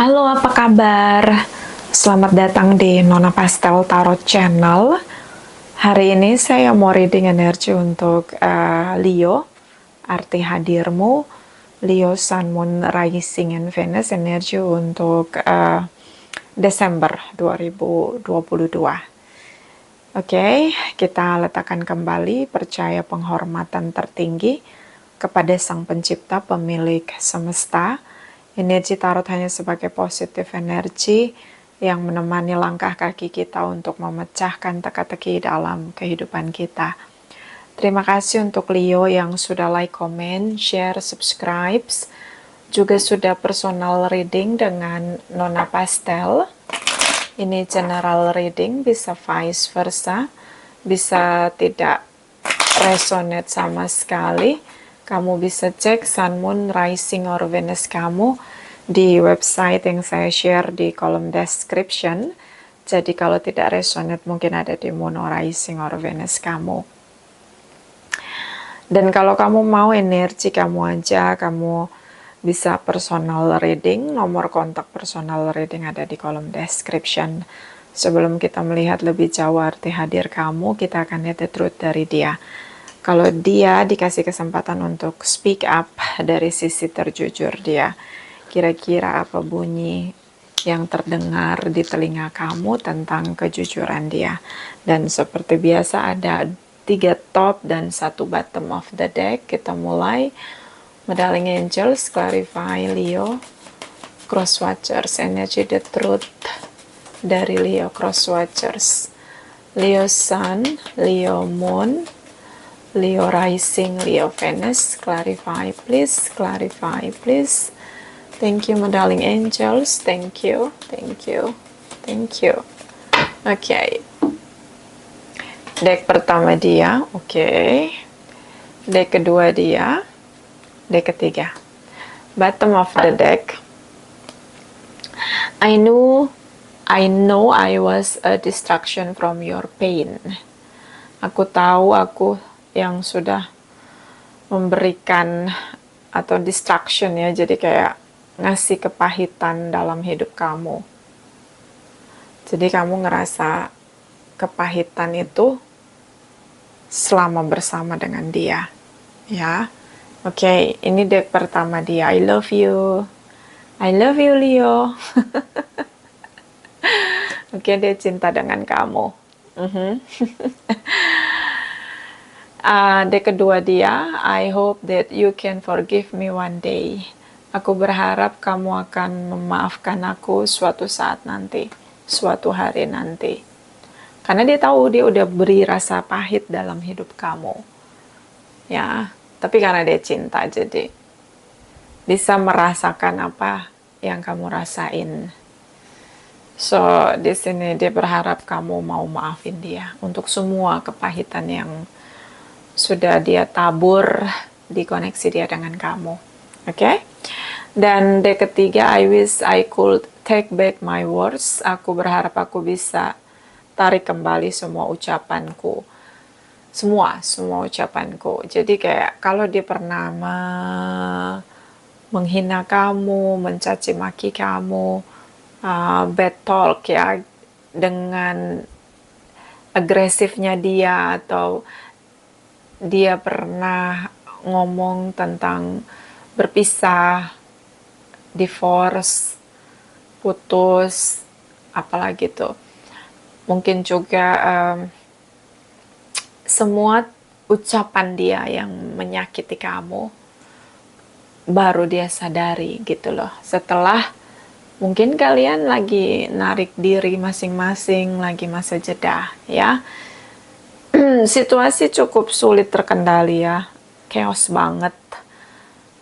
Halo, apa kabar? Selamat datang di Nona Pastel Tarot Channel. Hari ini saya mau reading energi untuk Leo, arti hadirmu, Leo, Sun, Moon, Rising, and Venus, energi untuk Desember 2022. Oke, kita letakkan kembali percaya penghormatan tertinggi kepada Sang Pencipta, pemilik semesta. Energi tarot hanya sebagai positif energi yang menemani langkah kaki kita untuk memecahkan teka-teki dalam kehidupan kita. Terima kasih untuk Leo yang sudah like, comment, share, subscribe, juga sudah personal reading dengan Nona Pastel. Ini general reading, bisa vice versa, bisa tidak resonate sama sekali. Kamu bisa cek Sun, Moon, Rising, or Venus kamu di website yang saya share di kolom description. Jadi kalau tidak resonate mungkin ada di Moon, Rising, or Venus kamu. Dan kalau kamu mau energi kamu aja, kamu bisa personal reading. Nomor kontak personal reading ada di kolom description. Sebelum kita melihat lebih jauh arti hadir kamu, kita akan lihat the truth dari dia. Kalau dia dikasih kesempatan untuk speak up dari sisi terjujur dia, kira-kira apa bunyi yang terdengar di telinga kamu tentang kejujuran dia. Dan seperti biasa ada 3 top dan 1 bottom of the deck. Kita mulai. Medaling Angels, Clarify Leo, Cross Watchers, Energy the Truth dari Leo, Cross Watchers, Leo Sun, Leo Moon, Leo Rising, Leo Venus. Clarify please, clarify please. Thank you Medaling Angels, thank you, thank you, thank you. Oke, deck pertama dia, oke. Deck kedua dia, deck ketiga. Bottom of the deck. I know I was a distraction from your pain. Aku tahu aku yang sudah memberikan atau distraction ya, jadi kayak ngasih kepahitan dalam hidup kamu. Jadi kamu ngerasa kepahitan itu selama bersama dengan dia, ya. Oke, ini deck pertama dia. I love you. I love you, Leo. Oke, dia cinta dengan kamu. Deck kedua dia, I hope that you can forgive me one day. Aku berharap kamu akan memaafkan aku suatu saat nanti, suatu hari nanti. Karena dia tahu dia udah beri rasa pahit dalam hidup kamu. Ya, tapi karena dia cinta, jadi bisa merasakan apa yang kamu rasain. So, di sini dia berharap kamu mau maafin dia untuk semua kepahitan yang sudah dia tabur di koneksi dia dengan kamu. Oke? Dan deck ketiga, I wish I could take back my words. Aku berharap aku bisa tarik kembali semua ucapanku. Semua ucapanku. Jadi kayak kalau dia pernah menghina kamu, mencaci maki kamu, bad talk ya, dengan agresifnya dia, atau dia pernah ngomong tentang berpisah, divorce, putus, apalagi tuh. Mungkin juga semua ucapan dia yang menyakiti kamu baru dia sadari gitu loh. Setelah mungkin kalian lagi narik diri masing-masing, lagi masa jeda ya. Situasi cukup sulit terkendali ya, chaos banget.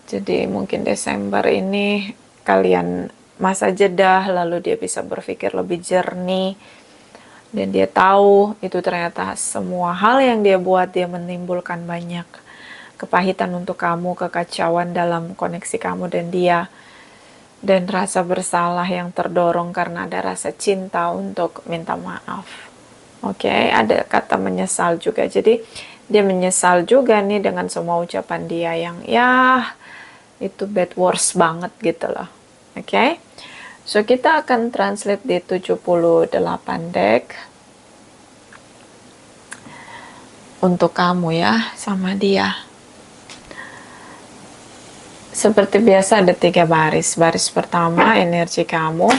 Jadi mungkin Desember ini kalian masa jeda, lalu dia bisa berpikir lebih jernih. Dan dia tahu itu ternyata semua hal yang dia buat, dia menimbulkan banyak kepahitan untuk kamu, kekacauan dalam koneksi kamu dan dia. Dan rasa bersalah yang terdorong karena ada rasa cinta untuk minta maaf. Oke, ada kata menyesal juga. Jadi dia menyesal juga nih dengan semua ucapan dia yang ya itu bad words banget gitu loh. Oke. So kita akan translate di 78 deck untuk kamu ya, sama dia. Seperti biasa ada 3 baris. Baris pertama energi kamu,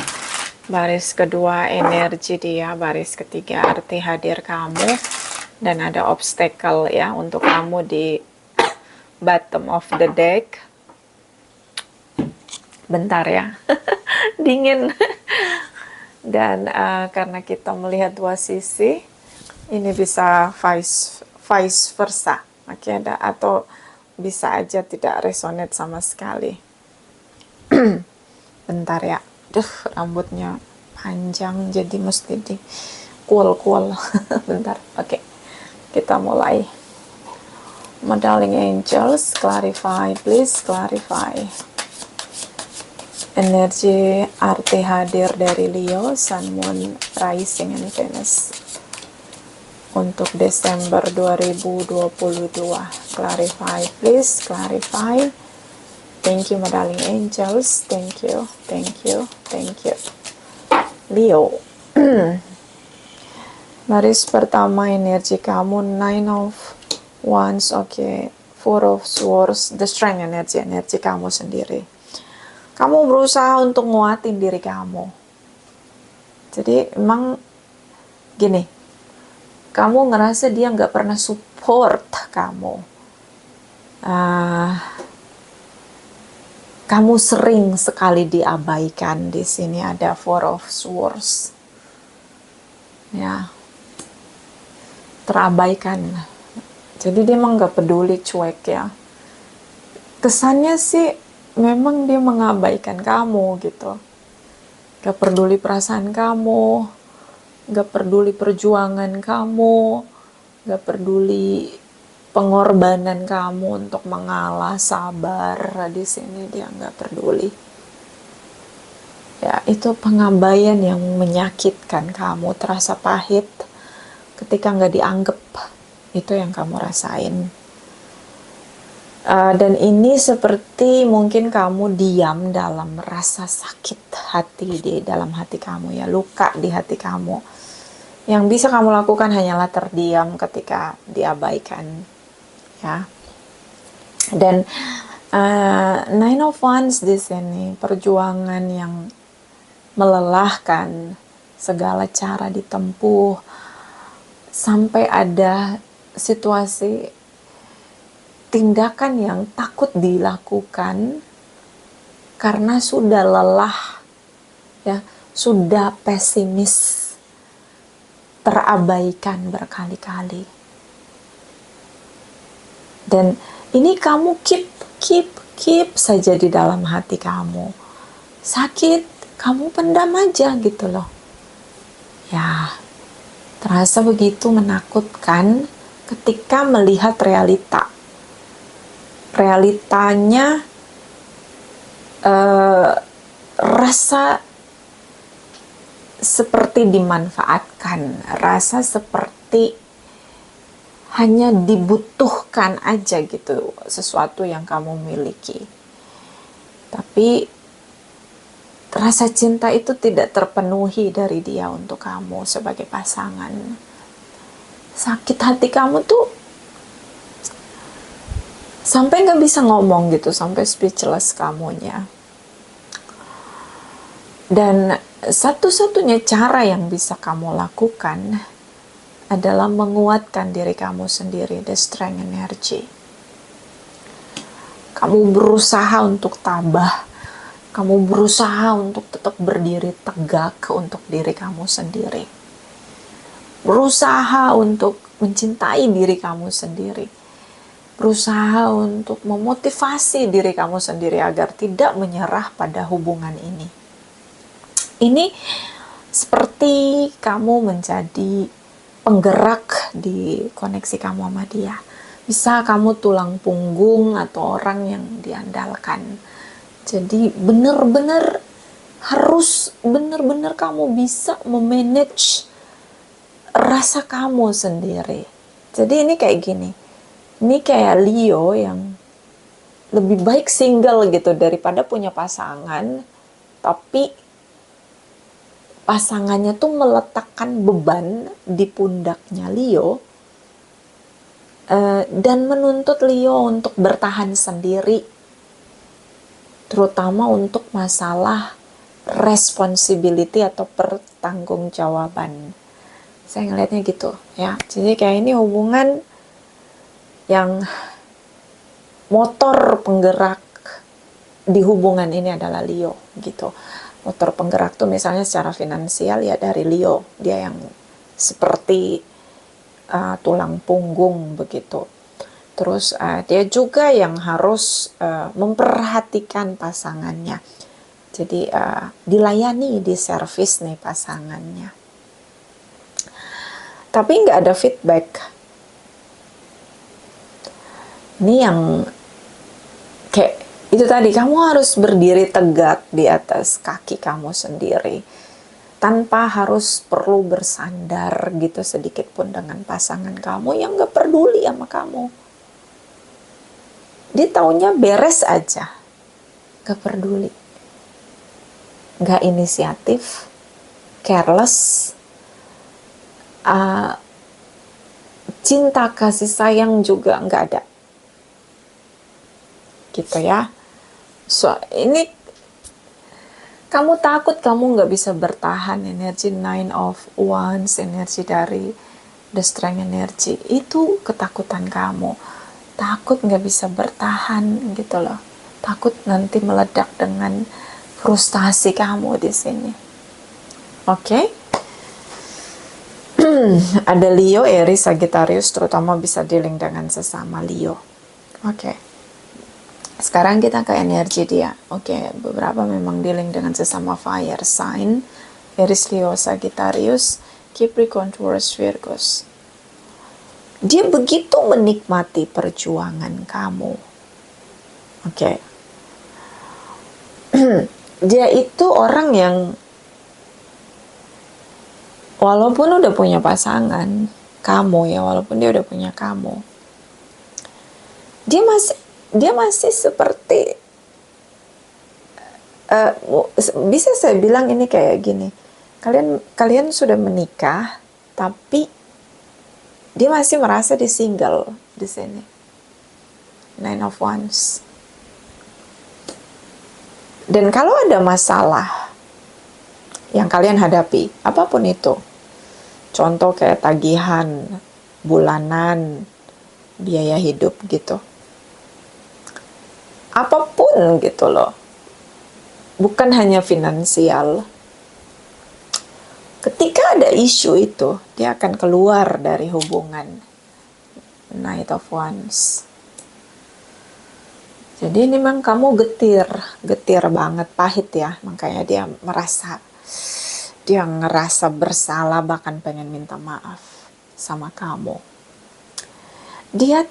baris kedua energi dia, baris ketiga arti hadir kamu, dan ada obstacle ya untuk kamu di bottom of the deck. Bentar ya, dingin. Dan karena kita melihat dua sisi, ini bisa vice versa, oke, atau bisa aja tidak resonate sama sekali. Bentar ya, rambutnya panjang jadi mesti di cool. Bentar, oke, kita mulai. My darling angels, clarify, please clarify. Energi arti hadir dari Leo, Sun, Moon, Rising, and Venus untuk Desember 2022. Clarify, please, clarify. Thank you, my darling angels. Thank you. Leo. Baris pertama energi kamu, Nine of Wands, oke. Four of Swords, the strength energi kamu sendiri. Kamu berusaha untuk nguatin diri kamu. Jadi emang gini, kamu ngerasa dia nggak pernah support kamu. Kamu sering sekali diabaikan. Di sini ada Four of Swords. Ya, terabaikan. Jadi dia emang nggak peduli, cuek ya. Kesannya sih memang dia mengabaikan kamu gitu. Gak peduli perasaan kamu, gak peduli perjuangan kamu, gak peduli pengorbanan kamu untuk mengalah, sabar. Di sini dia gak peduli. Ya, itu pengabaian yang menyakitkan kamu, terasa pahit ketika gak dianggap. Itu yang kamu rasain. Dan ini seperti mungkin kamu diam dalam rasa sakit hati di dalam hati kamu ya, luka di hati kamu. Yang bisa kamu lakukan hanyalah terdiam ketika diabaikan ya. Dan Nine of Wands di sini perjuangan yang melelahkan, segala cara ditempuh sampai ada situasi tindakan yang takut dilakukan karena sudah lelah ya, sudah pesimis, terabaikan berkali-kali. Dan ini kamu keep saja di dalam hati kamu. Sakit, kamu pendam aja gitu loh. Ya, terasa begitu menakutkan ketika melihat realitanya, rasa seperti dimanfaatkan, rasa seperti hanya dibutuhkan aja gitu sesuatu yang kamu miliki. Tapi rasa cinta itu tidak terpenuhi dari dia untuk kamu sebagai pasangan. Sakit hati kamu tuh sampai gak bisa ngomong gitu, sampai speechless kamunya. Dan satu-satunya cara yang bisa kamu lakukan adalah menguatkan diri kamu sendiri, the strength energy. Kamu berusaha untuk tabah, kamu berusaha untuk tetap berdiri tegak untuk diri kamu sendiri. Berusaha untuk mencintai diri kamu sendiri. Berusaha untuk memotivasi diri kamu sendiri agar tidak menyerah pada hubungan ini. Ini seperti kamu menjadi penggerak di koneksi kamu sama dia. Bisa kamu tulang punggung atau orang yang diandalkan. Jadi benar-benar kamu bisa memanage rasa kamu sendiri. Jadi ini kayak gini. Ini kayak Leo yang lebih baik single gitu daripada punya pasangan, tapi pasangannya tuh meletakkan beban di pundaknya Leo, dan menuntut Leo untuk bertahan sendiri, terutama untuk masalah responsibility atau pertanggungjawaban. Saya ngelihatnya gitu ya. Jadi kayak ini hubungan yang motor penggerak di hubungan ini adalah Leo gitu. Motor penggerak tuh misalnya secara finansial ya dari Leo, dia yang seperti tulang punggung begitu. Terus dia juga yang harus memperhatikan pasangannya. Jadi dilayani, diservis nih pasangannya. Tapi nggak ada feedback. Ini yang kayak itu tadi, kamu harus berdiri tegak di atas kaki kamu sendiri. Tanpa harus perlu bersandar gitu sedikit pun dengan pasangan kamu yang gak peduli sama kamu. Dia taunya beres aja. Gak peduli. Gak inisiatif. Careless. Cinta kasih sayang juga gak ada. Gitu ya. So, ini kamu takut kamu nggak bisa bertahan, energi 9 of Wands, energi dari The Strength energy, itu ketakutan kamu. Takut nggak bisa bertahan gitu loh. Takut nanti meledak dengan frustasi kamu di sini. Oke? Ada Leo, Aries, Sagittarius, terutama bisa dealing dengan sesama Leo. Oke. Sekarang kita ke energi dia. Oke, beberapa memang dealing dengan sesama fire sign. Aries, Leo, Sagittarius, Capricorn, Taurus, Virgos. Dia begitu menikmati perjuangan kamu. Oke. Dia itu orang yang walaupun udah punya pasangan, kamu ya, walaupun dia udah punya kamu, dia masih seperti bisa saya bilang ini kayak gini. Kalian sudah menikah, tapi dia masih merasa di single di sini. 9 of Wands. Dan kalau ada masalah yang kalian hadapi, apapun itu, contoh kayak tagihan bulanan, biaya hidup gitu, apapun gitu loh, bukan hanya finansial. Ketika ada isu itu, dia akan keluar dari hubungan. Knight of Wands. Jadi ini memang kamu getir banget, pahit ya, makanya dia ngerasa bersalah, bahkan pengen minta maaf sama kamu. Dia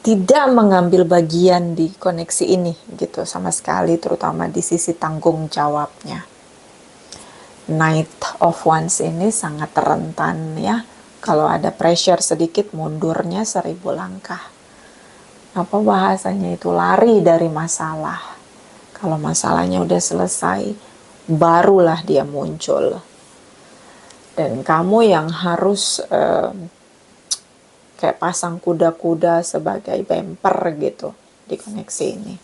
tidak mengambil bagian di koneksi ini gitu sama sekali, terutama di sisi tanggung jawabnya. Knight of Wands ini sangat rentan ya. Kalau ada pressure sedikit, mundurnya 1000 langkah. Apa bahasanya itu? Lari dari masalah. Kalau masalahnya udah selesai, barulah dia muncul. Dan kamu yang harus kayak pasang kuda-kuda sebagai bumper gitu di koneksi ini.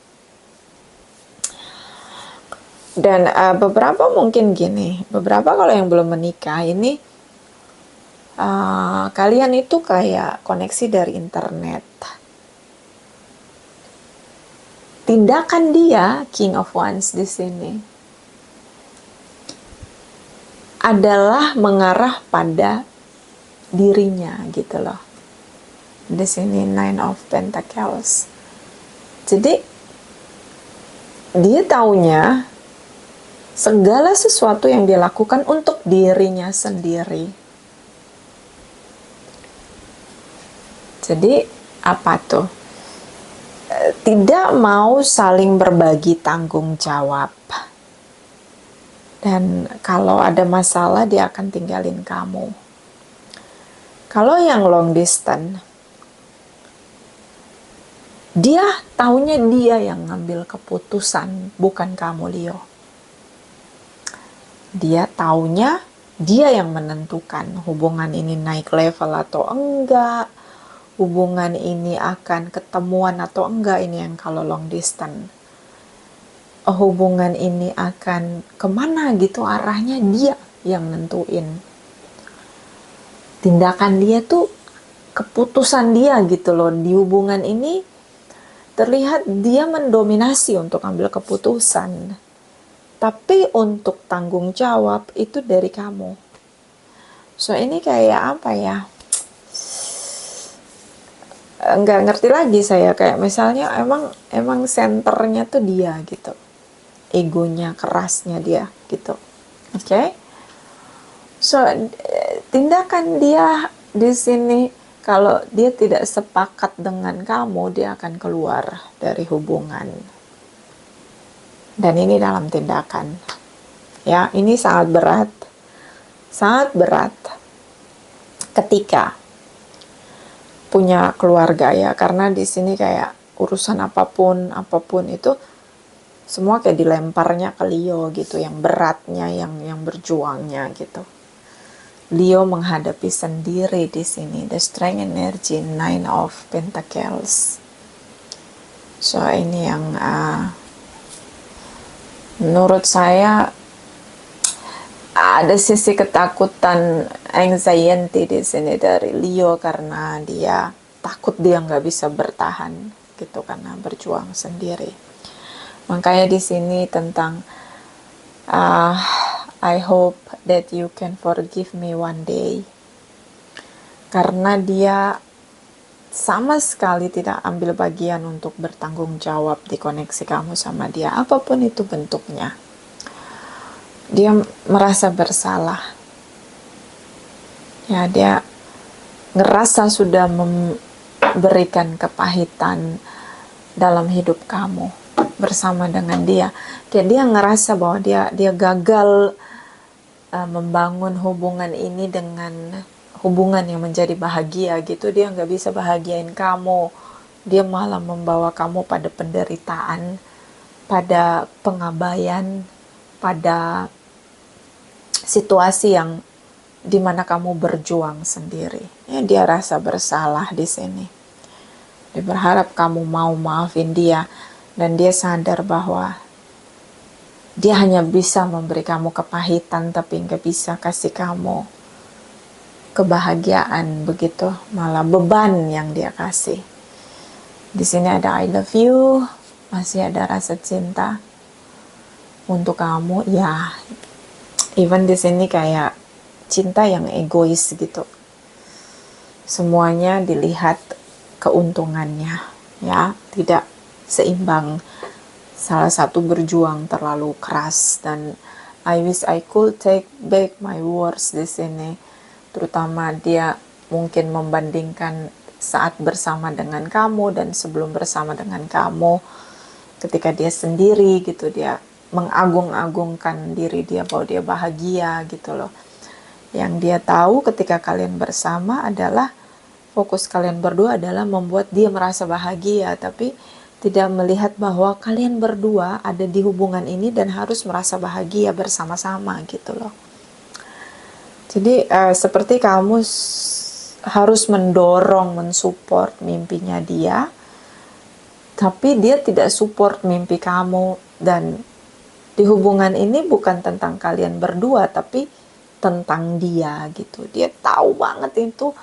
Dan beberapa mungkin gini, beberapa kalau yang belum menikah ini, kalian itu kayak koneksi dari internet. Tindakan dia, King of Wands di sini, adalah mengarah pada dirinya gitu loh. Di sini 9 of Pentacles. Jadi dia taunya segala sesuatu yang dia lakukan untuk dirinya sendiri. Jadi apa tuh? Tidak mau saling berbagi tanggung jawab. Dan kalau ada masalah dia akan tinggalin kamu. Kalau yang long distance, dia taunya dia yang ngambil keputusan, bukan kamu Leo. Dia taunya dia yang menentukan hubungan ini naik level atau enggak, hubungan ini akan ketemuan atau enggak, ini yang kalau long distance. Hubungan ini akan kemana gitu arahnya, dia yang nentuin. Tindakan dia tuh keputusan dia gitu loh. Di hubungan ini terlihat dia mendominasi untuk ambil keputusan. Tapi untuk tanggung jawab itu dari kamu. So ini kayak apa ya? Nggak ngerti lagi saya, kayak misalnya emang senternya tuh dia gitu, egonya kerasnya dia gitu. Oke. So tindakan dia di sini, kalau dia tidak sepakat dengan kamu, dia akan keluar dari hubungan. Dan ini dalam tindakan, ya, ini sangat berat ketika punya keluarga ya, karena di sini kayak urusan apapun itu semua kayak dilemparnya ke Leo gitu, yang beratnya, yang berjuangnya gitu. Leo menghadapi sendiri di sini, the strength energy, 9 of Pentacles. So ini yang menurut saya ada sisi ketakutan, anxiety di sini dari Leo, karena dia takut dia nggak bisa bertahan gitu karena berjuang sendiri. Makanya di sini tentang I hope that you can forgive me one day, karena dia sama sekali tidak ambil bagian untuk bertanggung jawab di koneksi kamu sama dia, apapun itu bentuknya. Dia merasa bersalah. Ya, dia ngerasa sudah memberikan kepahitan dalam hidup kamu bersama dengan dia. Kayak dia ngerasa bahwa dia gagal membangun hubungan ini dengan hubungan yang menjadi bahagia gitu. Dia nggak bisa bahagiain kamu. Dia malah membawa kamu pada penderitaan, pada pengabaian, pada situasi yang dimana kamu berjuang sendiri. Ya, dia rasa bersalah di sini. Dia berharap kamu mau maafin dia, dan dia sadar bahwa dia hanya bisa memberi kamu kepahitan, tapi nggak bisa kasih kamu kebahagiaan begitu, malah beban yang dia kasih. Di sini ada I love you, masih ada rasa cinta untuk kamu, ya. Even di sini kayak cinta yang egois gitu. Semuanya dilihat keuntungannya, ya, tidak seimbang. Salah satu berjuang terlalu keras, dan I wish I could take back my words di sini. Terutama dia mungkin membandingkan saat bersama dengan kamu dan sebelum bersama dengan kamu. Ketika dia sendiri gitu, dia mengagung-agungkan diri dia bahwa dia bahagia gitu loh. Yang dia tahu ketika kalian bersama adalah fokus kalian berdua adalah membuat dia merasa bahagia, tapi tidak melihat bahwa kalian berdua ada di hubungan ini dan harus merasa bahagia bersama-sama gitu loh. Jadi seperti kamu harus mendorong, mensupport mimpinya dia, tapi dia tidak support mimpi kamu. Dan di hubungan ini bukan tentang kalian berdua, tapi tentang dia gitu. Dia tahu banget itu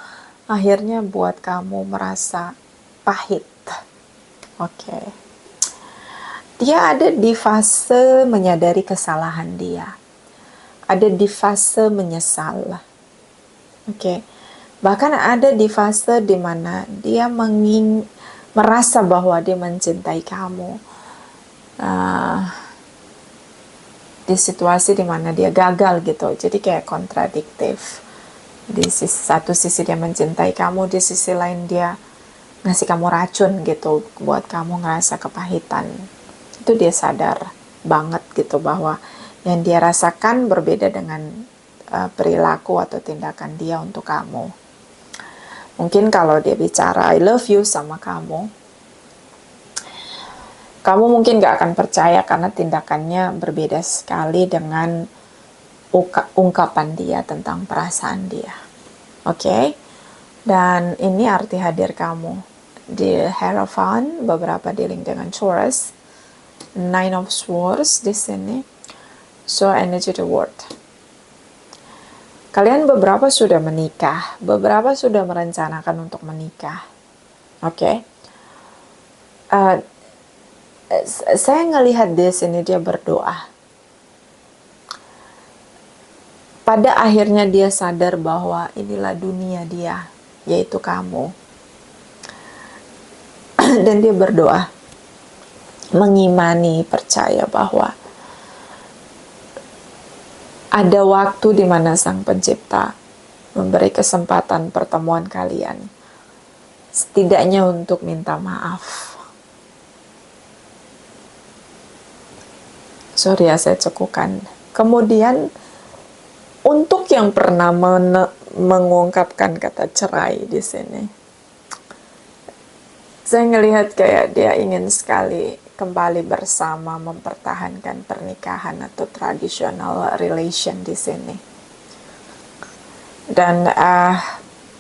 akhirnya buat kamu merasa pahit. Oke. Dia ada di fase menyadari kesalahan dia. Ada di fase menyesal. Oke. Bahkan ada di fase dimana dia merasa bahwa dia mencintai kamu. Di situasi dimana dia gagal gitu, jadi kayak kontradiktif. Di satu sisi dia mencintai kamu, di sisi lain dia ngasih kamu racun gitu buat kamu ngerasa kepahitan. Itu dia sadar banget gitu bahwa yang dia rasakan berbeda dengan perilaku atau tindakan dia untuk kamu. Mungkin kalau dia bicara I love you sama kamu mungkin gak akan percaya karena tindakannya berbeda sekali dengan ungkapan dia tentang perasaan dia. Oke? Dan ini arti hadir kamu. Di Hierophant, beberapa dealing dengan Taurus. Nine of Swords di sini. So, energy the world. Kalian beberapa sudah menikah, beberapa sudah merencanakan untuk menikah. Oke? Saya ngelihat di sini dia berdoa. Pada akhirnya dia sadar bahwa inilah dunia dia, yaitu kamu. Dan dia berdoa, mengimani, percaya bahwa ada waktu di mana Sang Pencipta memberi kesempatan pertemuan kalian, setidaknya untuk minta maaf. Sorry ya, saya cekukan. Kemudian untuk yang pernah mengungkapkan kata cerai di sini, saya ngelihat kayak dia ingin sekali kembali bersama, mempertahankan pernikahan atau traditional relation di sini. Dan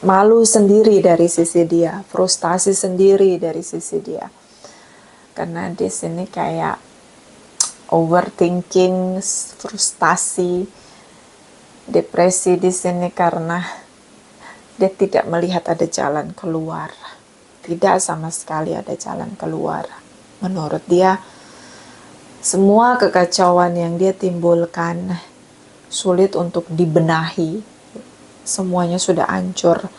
malu sendiri dari sisi dia, frustasi sendiri dari sisi dia. Karena di sini kayak overthinking, frustasi, depresi di sini karena dia tidak melihat ada jalan keluar. Tidak sama sekali ada jalan keluar. Menurut dia, semua kekacauan yang dia timbulkan sulit untuk dibenahi. Semuanya sudah hancur,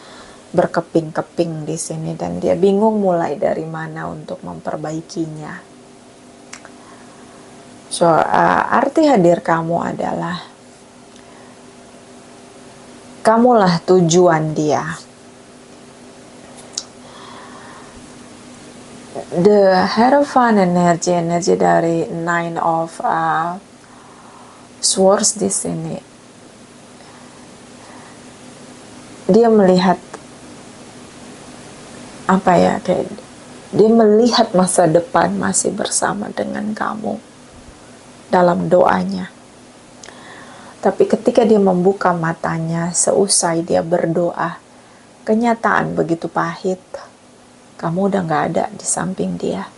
berkeping-keping di sini, dan dia bingung mulai dari mana untuk memperbaikinya. So, arti hadir kamu adalah kamulah tujuan dia. The Hierophant energi dari Nine of Swords di sini. Dia melihat kayak dia melihat masa depan masih bersama dengan kamu dalam doanya. Tapi ketika dia membuka matanya seusai dia berdoa, kenyataan begitu pahit. Kamu udah gak ada di samping dia.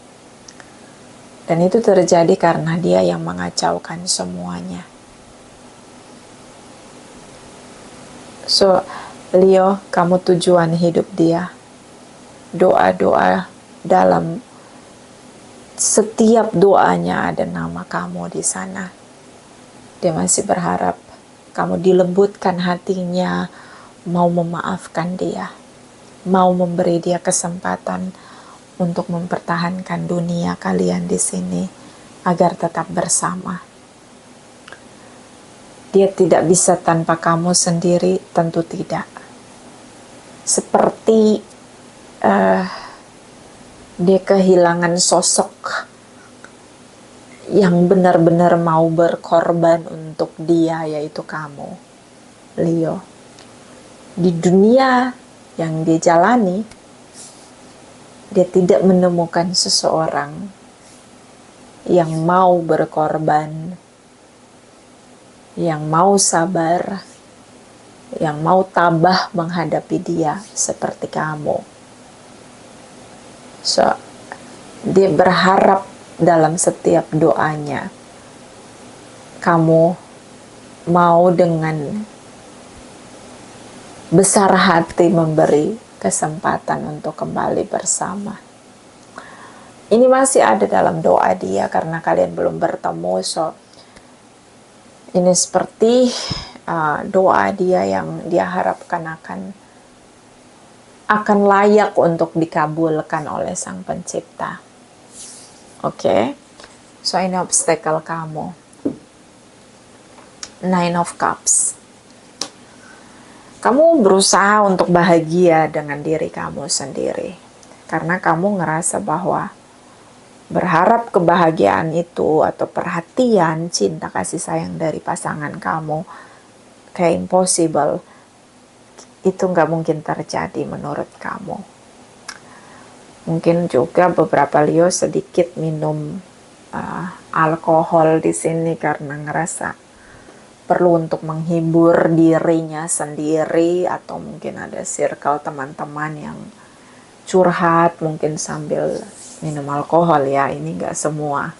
Dan itu terjadi karena dia yang mengacaukan semuanya. So, Leo, kamu tujuan hidup dia. Doa-doa dalam setiap doanya ada nama kamu di sana. Dia masih berharap kamu dilembutkan hatinya, mau memaafkan dia, mau memberi dia kesempatan untuk mempertahankan dunia kalian di sini agar tetap bersama. Dia tidak bisa tanpa kamu sendiri, tentu tidak. Seperti dia kehilangan sosok yang benar-benar mau berkorban untuk dia, yaitu kamu, Leo. Di dunia yang dia jalani, dia tidak menemukan seseorang yang mau berkorban, yang mau sabar, yang mau tabah menghadapi dia seperti kamu. So, dia berharap dalam setiap doanya kamu mau dengan besar hati memberi kesempatan untuk kembali bersama. Ini masih ada dalam doa dia karena kalian belum bertemu. So, ini seperti doa dia yang dia harapkan akan layak untuk dikabulkan oleh Sang Pencipta. Oke. So, ini obstacle kamu. Nine of Cups. Kamu berusaha untuk bahagia dengan diri kamu sendiri. Karena kamu ngerasa bahwa berharap kebahagiaan itu atau perhatian, cinta, kasih sayang dari pasangan kamu kayak impossible. Itu gak mungkin terjadi menurut kamu. Mungkin juga beberapa Leo sedikit minum alkohol di sini karena ngerasa perlu untuk menghibur dirinya sendiri, atau mungkin ada circle teman-teman yang curhat mungkin sambil minum alkohol ya, ini nggak semua,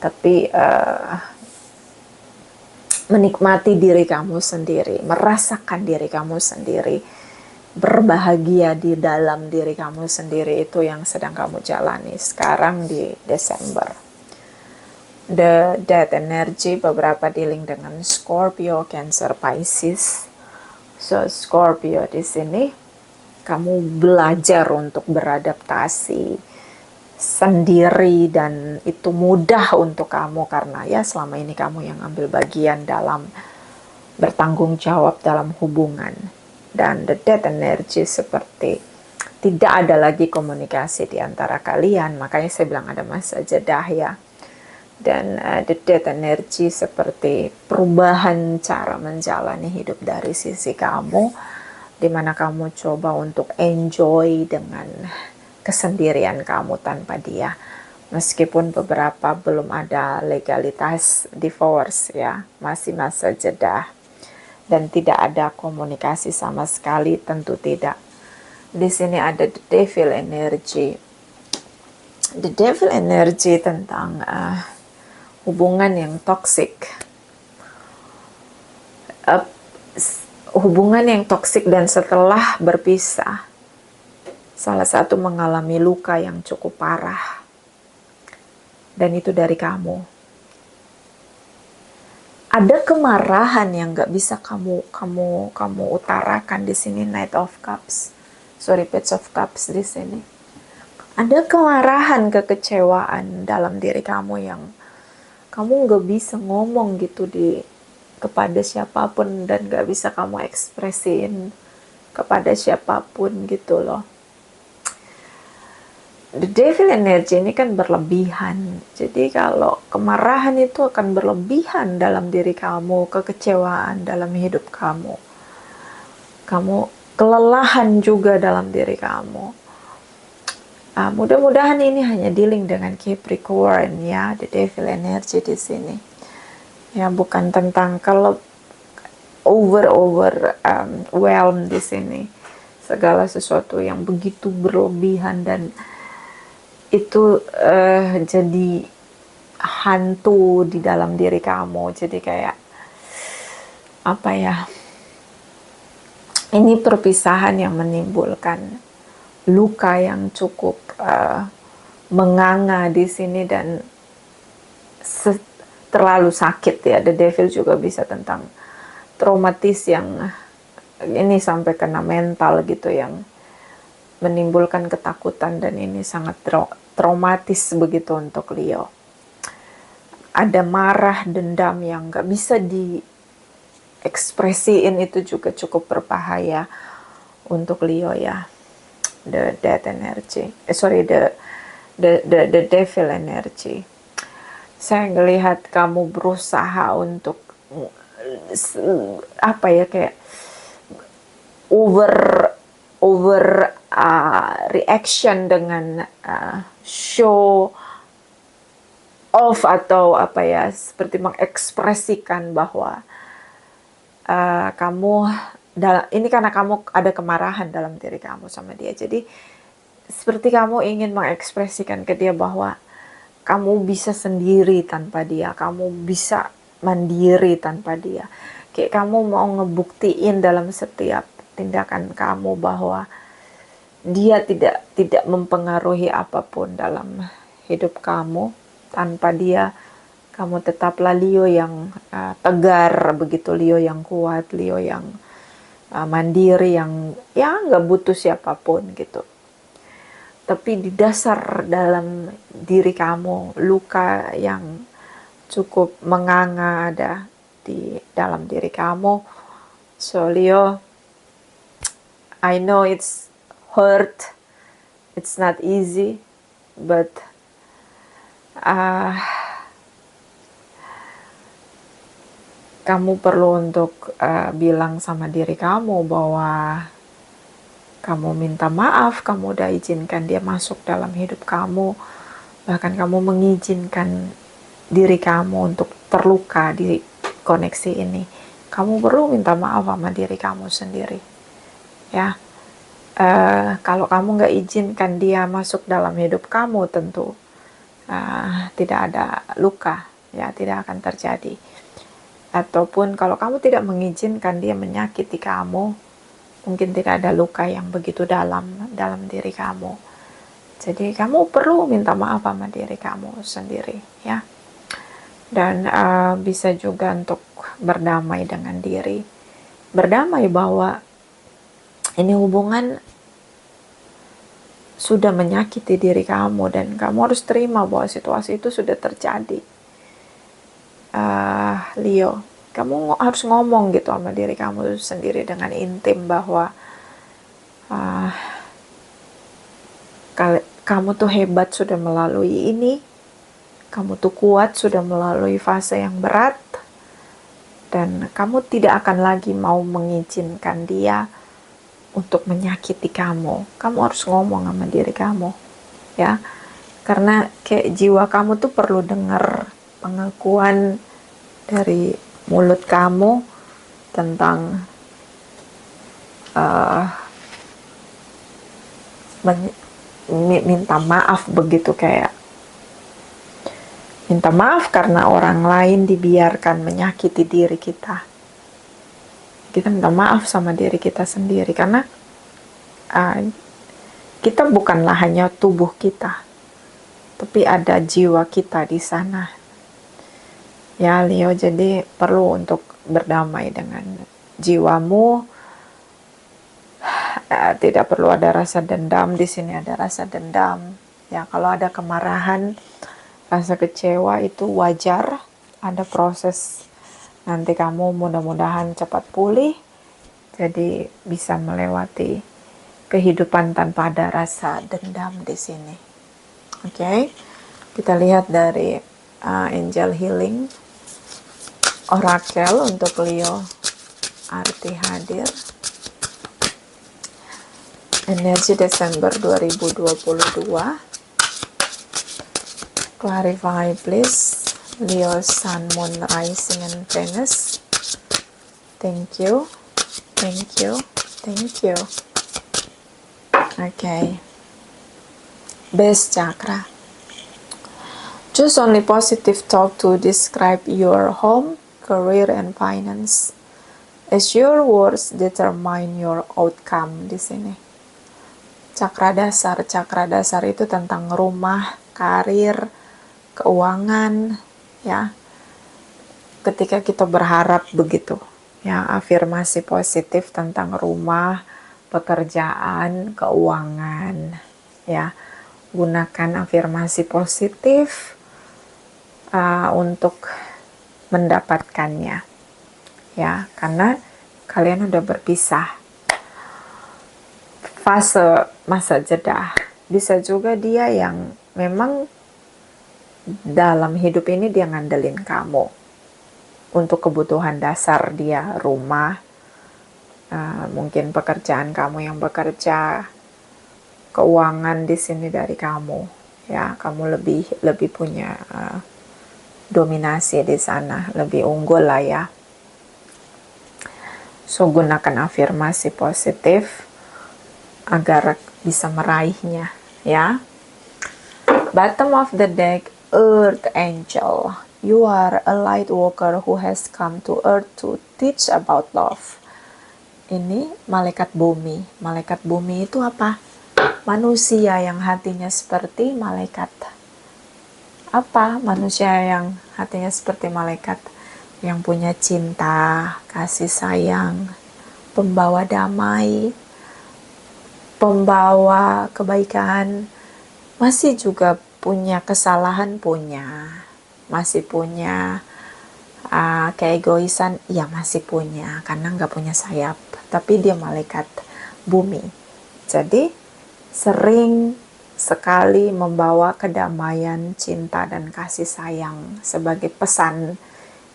tapi menikmati diri kamu sendiri, merasakan diri kamu sendiri, berbahagia di dalam diri kamu sendiri, itu yang sedang kamu jalani sekarang di Desember. The Death Energy beberapa dealing dengan Scorpio, Cancer, Pisces. So Scorpio di sini kamu belajar untuk beradaptasi sendiri, dan itu mudah untuk kamu karena ya selama ini kamu yang ambil bagian dalam bertanggung jawab dalam hubungan. Dan the Death Energy seperti tidak ada lagi komunikasi di antara kalian, makanya saya bilang ada masa jeda ya. Dan the Death Energy seperti perubahan cara menjalani hidup dari sisi kamu, dimana kamu coba untuk enjoy dengan kesendirian kamu tanpa dia, meskipun beberapa belum ada legalitas divorce ya, masih masa jeda, dan tidak ada komunikasi sama sekali, tentu tidak. Di sini ada the Devil Energy. The Devil Energy tentang hubungan yang toksik, hubungan yang toksik, dan setelah berpisah salah satu mengalami luka yang cukup parah, dan itu dari kamu. Ada kemarahan yang gak bisa kamu utarakan di sini. Page of Cups di sini. Ada kemarahan, kekecewaan dalam diri kamu yang kamu gak bisa ngomong gitu kepada siapapun, dan gak bisa kamu ekspresiin kepada siapapun gitu loh. The Devil Energy ini kan berlebihan. Jadi kalau kemarahan itu akan berlebihan dalam diri kamu, kekecewaan dalam hidup kamu, kelelahan juga dalam diri kamu. Mudah-mudahan ini hanya dealing dengan Capricorn ya, the Devil Energy di sini. Ya, bukan tentang kalau overwhelm di sini. Segala sesuatu yang begitu berlebihan dan itu jadi hantu di dalam diri kamu. Jadi kayak apa ya? Ini perpisahan yang menimbulkan luka yang cukup menganga di sini, dan terlalu sakit ya. The Devil juga bisa tentang traumatis yang ini sampai kena mental gitu, yang menimbulkan ketakutan, dan ini sangat traumatis begitu untuk Leo. Ada marah, dendam yang gak bisa diekspresiin, itu juga cukup berbahaya untuk Leo ya. The Death Energy, the Devil Energy. Saya ngelihat kamu berusaha untuk apa ya, kayak over reaction dengan show off, atau apa ya, seperti mengekspresikan bahwa kamu ini karena kamu ada kemarahan dalam diri kamu sama dia. Jadi seperti kamu ingin mengekspresikan ke dia bahwa kamu bisa sendiri tanpa dia, kamu bisa mandiri tanpa dia. Kayak kamu mau ngebuktiin dalam setiap tindakan kamu bahwa dia tidak mempengaruhi apapun dalam hidup kamu. Tanpa dia, kamu tetaplah Leo yang tegar begitu, Leo yang kuat, Leo yang mandiri, yang ya nggak butuh siapapun gitu. Tapi di dasar dalam diri kamu, luka yang cukup menganga ada di dalam diri kamu. So Leo, I know it's hurt, it's not easy, but kamu perlu untuk bilang sama diri kamu bahwa kamu minta maaf, kamu udah izinkan dia masuk dalam hidup kamu, bahkan kamu mengizinkan diri kamu untuk terluka di koneksi ini. Kamu perlu minta maaf sama diri kamu sendiri, ya. Kalau kamu nggak izinkan dia masuk dalam hidup kamu, tentu tidak ada luka, ya, tidak akan terjadi. Ataupun kalau kamu tidak mengizinkan dia menyakiti kamu, mungkin tidak ada luka yang begitu dalam diri kamu. Jadi kamu perlu minta maaf sama diri kamu sendiri, ya. Dan bisa juga untuk berdamai dengan diri, berdamai bahwa ini hubungan sudah menyakiti diri kamu, dan kamu harus terima bahwa situasi itu sudah terjadi. Leo, kamu harus ngomong gitu sama diri kamu sendiri dengan intim bahwa kamu tuh hebat sudah melalui ini, kamu tuh kuat sudah melalui fase yang berat, dan kamu tidak akan lagi mau mengizinkan dia untuk menyakiti kamu. Kamu harus ngomong sama diri kamu, ya, karena kayak jiwa kamu tuh perlu dengar pengakuan dari mulut kamu tentang minta maaf, begitu, kayak minta maaf karena orang lain dibiarkan menyakiti diri kita. Kita minta maaf sama diri kita sendiri, karena kita bukanlah hanya tubuh kita, tapi ada jiwa kita di sana. Ya Leo, jadi perlu untuk berdamai dengan jiwamu. Tidak perlu ada rasa dendam. Di sini ada rasa dendam. Ya, kalau ada kemarahan, rasa kecewa itu wajar. Ada proses. Nanti kamu mudah-mudahan cepat pulih. Jadi bisa melewati kehidupan tanpa ada rasa dendam di sini. Oke. Kita lihat dari Angel Healing Oracle untuk Leo Arti Hadir. Energi Desember 2022. Clarify please. Leo Sun, Moon, Rising, and Venus. Thank you. Thank you. Thank you. Okay. Base chakra. Choose only positive talk to describe your home, career, and finance, as your words determine your outcome di sini. Cakra dasar itu tentang rumah, karir, keuangan, ya. Ketika kita berharap begitu, ya, afirmasi positif tentang rumah, pekerjaan, keuangan, ya. Gunakan afirmasi positif untuk mendapatkannya, ya, karena kalian udah berpisah. Fase masa jeda. Bisa juga dia yang memang dalam hidup ini dia ngandelin kamu untuk kebutuhan dasar dia, rumah, mungkin pekerjaan kamu yang bekerja, keuangan di sini dari kamu, ya, kamu lebih punya dominasi di sana, lebih unggul lah, ya. So gunakan afirmasi positif agar bisa meraihnya, ya. Bottom of the deck, Earth Angel. You are a light worker who has come to Earth to teach about love. Ini malaikat bumi. Malaikat bumi itu apa? Manusia yang hatinya seperti malaikat. Apa manusia yang hatinya seperti malaikat? Yang punya cinta, kasih sayang, pembawa damai, pembawa kebaikan, masih juga punya kesalahan, masih punya keegoisan, ya masih punya, karena nggak punya sayap, tapi dia malaikat bumi. Jadi sering sekali membawa kedamaian, cinta, dan kasih sayang sebagai pesan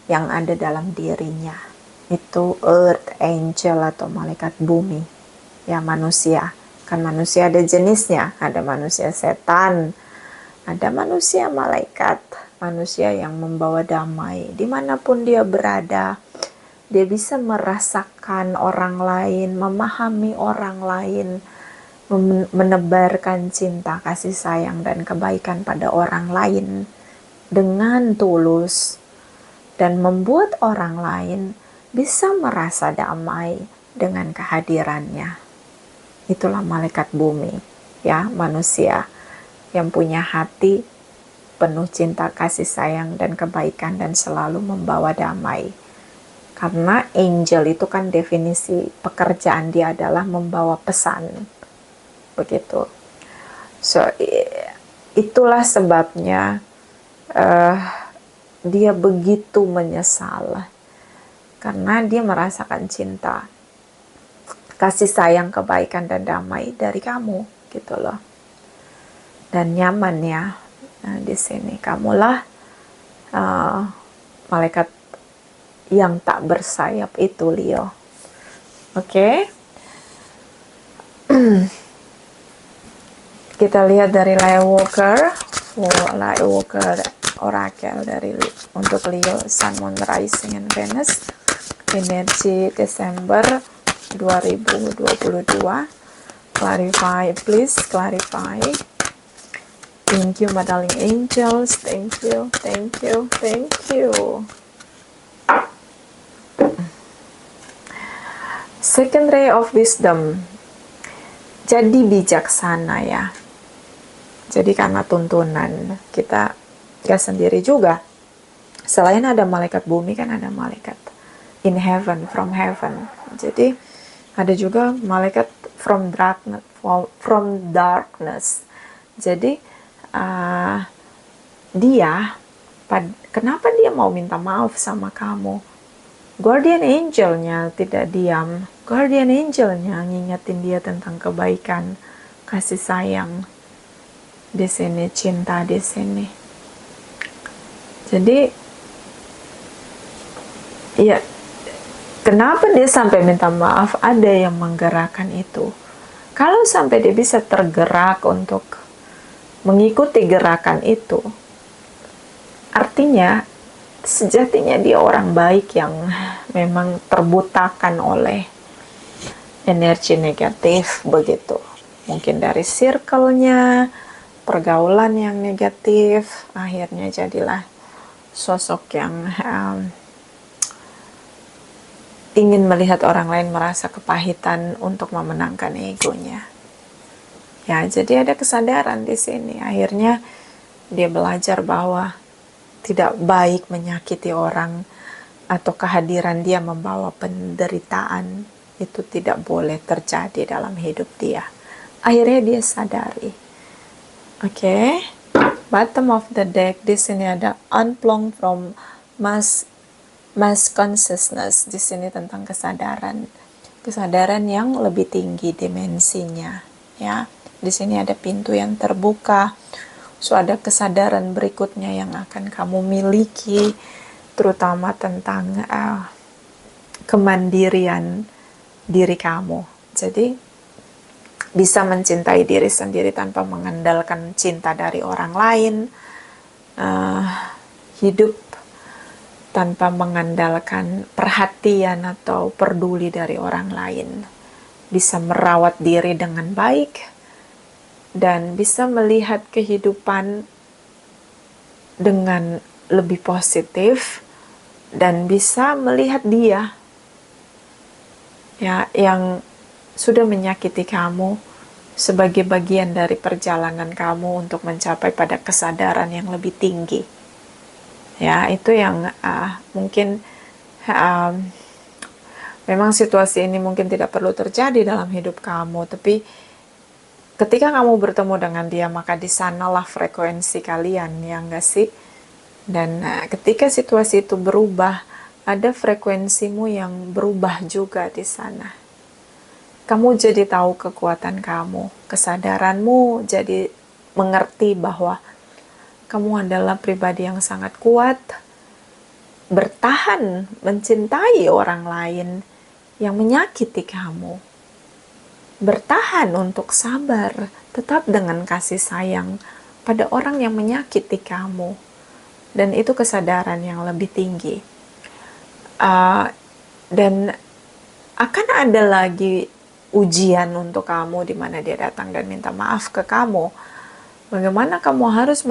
yang ada dalam dirinya. Itu Earth Angel atau malaikat bumi, ya, manusia. Kan manusia ada jenisnya, ada manusia setan, ada manusia malaikat. manusia yang membawa damai. Dimanapun dia berada, dia bisa merasakan orang lain, memahami orang lain, menebarkan cinta, kasih sayang, dan kebaikan pada orang lain dengan tulus, dan membuat orang lain bisa merasa damai dengan kehadirannya. Itulah malaikat bumi, ya, manusia yang punya hati penuh cinta, kasih sayang, dan kebaikan, dan selalu membawa damai. Karena angel itu kan definisi pekerjaan dia adalah membawa pesan, begitu. So itulah sebabnya dia begitu menyesal, karena dia merasakan cinta, kasih sayang, kebaikan, dan damai dari kamu, gitu loh. Dan nyaman ya. Nah, di sini kamulah malaikat yang tak bersayap itu, Leo. Oke. Kita lihat dari Lightworker Oracle dari untuk Leo, Sun, Moon, Rising, and Venus. Energi Desember 2022. Clarify, please clarify. Thank you, my darling angels. Thank you, thank you, thank you. Second ray of wisdom. Jadi bijaksana ya. Jadi karena tuntunan, kita gak sendiri juga. Selain ada malaikat bumi, kan ada malaikat in heaven, from heaven. Jadi ada juga malaikat from darkness. Jadi kenapa dia mau minta maaf sama kamu? Guardian angelnya tidak diam. Guardian angelnya ngingetin dia tentang kebaikan, kasih sayang di sini, cinta di sini. Jadi ya, kenapa dia sampai minta maaf? Ada yang menggerakkan itu. Kalau sampai dia bisa tergerak untuk mengikuti gerakan itu, artinya sejatinya dia orang baik yang memang terbutakan oleh energi negatif, begitu. Mungkin dari circle-nya, pergaulan yang negatif, akhirnya jadilah sosok yang ingin melihat orang lain merasa kepahitan untuk memenangkan egonya. Ya, jadi ada kesadaran di sini. Akhirnya dia belajar bahwa tidak baik menyakiti orang, atau kehadiran dia membawa penderitaan. Itu tidak boleh terjadi dalam hidup dia. Akhirnya dia sadari. Oke. Bottom of the deck, di sini ada unplung from mass consciousness. Di sini tentang kesadaran. Kesadaran yang lebih tinggi dimensinya, ya. Di sini ada pintu yang terbuka. So ada kesadaran berikutnya yang akan kamu miliki, terutama tentang kemandirian diri kamu. Jadi bisa mencintai diri sendiri tanpa mengandalkan cinta dari orang lain, hidup tanpa mengandalkan perhatian atau peduli dari orang lain, bisa merawat diri dengan baik, dan bisa melihat kehidupan dengan lebih positif, dan bisa melihat dia ya yang sudah menyakiti kamu sebagai bagian dari perjalanan kamu untuk mencapai pada kesadaran yang lebih tinggi. Ya, itu yang mungkin memang situasi ini mungkin tidak perlu terjadi dalam hidup kamu, tapi ketika kamu bertemu dengan dia, maka di sanalah frekuensi kalian, ya enggak sih? Dan ketika situasi itu berubah, ada frekuensimu yang berubah juga di sana. Kamu jadi tahu kekuatan kamu, kesadaranmu jadi mengerti bahwa kamu adalah pribadi yang sangat kuat, bertahan mencintai orang lain yang menyakiti kamu. Bertahan untuk sabar, tetap dengan kasih sayang pada orang yang menyakiti kamu. dan itu kesadaran yang lebih tinggi. Dan akan ada lagi ujian untuk kamu di mana dia datang dan minta maaf ke kamu. Bagaimana kamu harus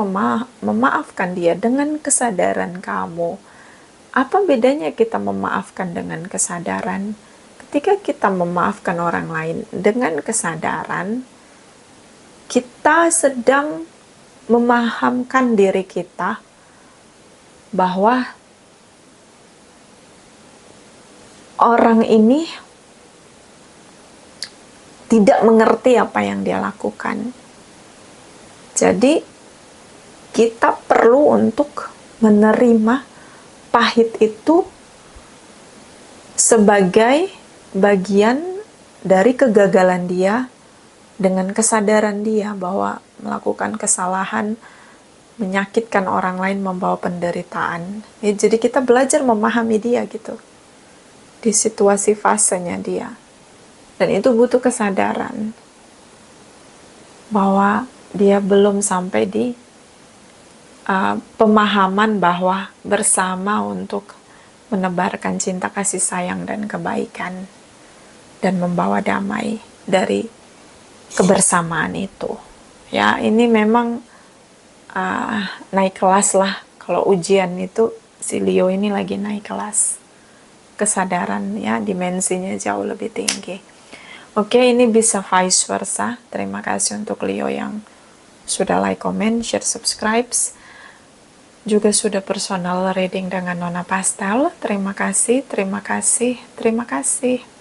memaafkan dia dengan kesadaran kamu. Apa bedanya kita memaafkan dengan kesadaran? Ketika kita memaafkan orang lain dengan kesadaran, kita sedang memahamkan diri kita bahwa orang ini tidak mengerti apa yang dia lakukan. Jadi kita perlu untuk menerima pahit itu sebagai bagian dari kegagalan dia, dengan kesadaran dia bahwa melakukan kesalahan, menyakitkan orang lain, membawa penderitaan. Ya, jadi kita belajar memahami dia gitu, di situasi fasenya dia. Dan itu butuh kesadaran bahwa dia belum sampai di pemahaman bahwa bersama untuk menebarkan cinta, kasih sayang, dan kebaikan, dan membawa damai dari kebersamaan itu. Ya, ini memang naik kelas lah. Kalau ujian itu, si Leo ini lagi naik kelas. Kesadaran ya, dimensinya jauh lebih tinggi. Oke, ini bisa vice versa. Terima kasih untuk Leo yang sudah like, comment, share, subscribe. Juga sudah personal reading dengan Nona Pastel. Terima kasih, terima kasih, terima kasih.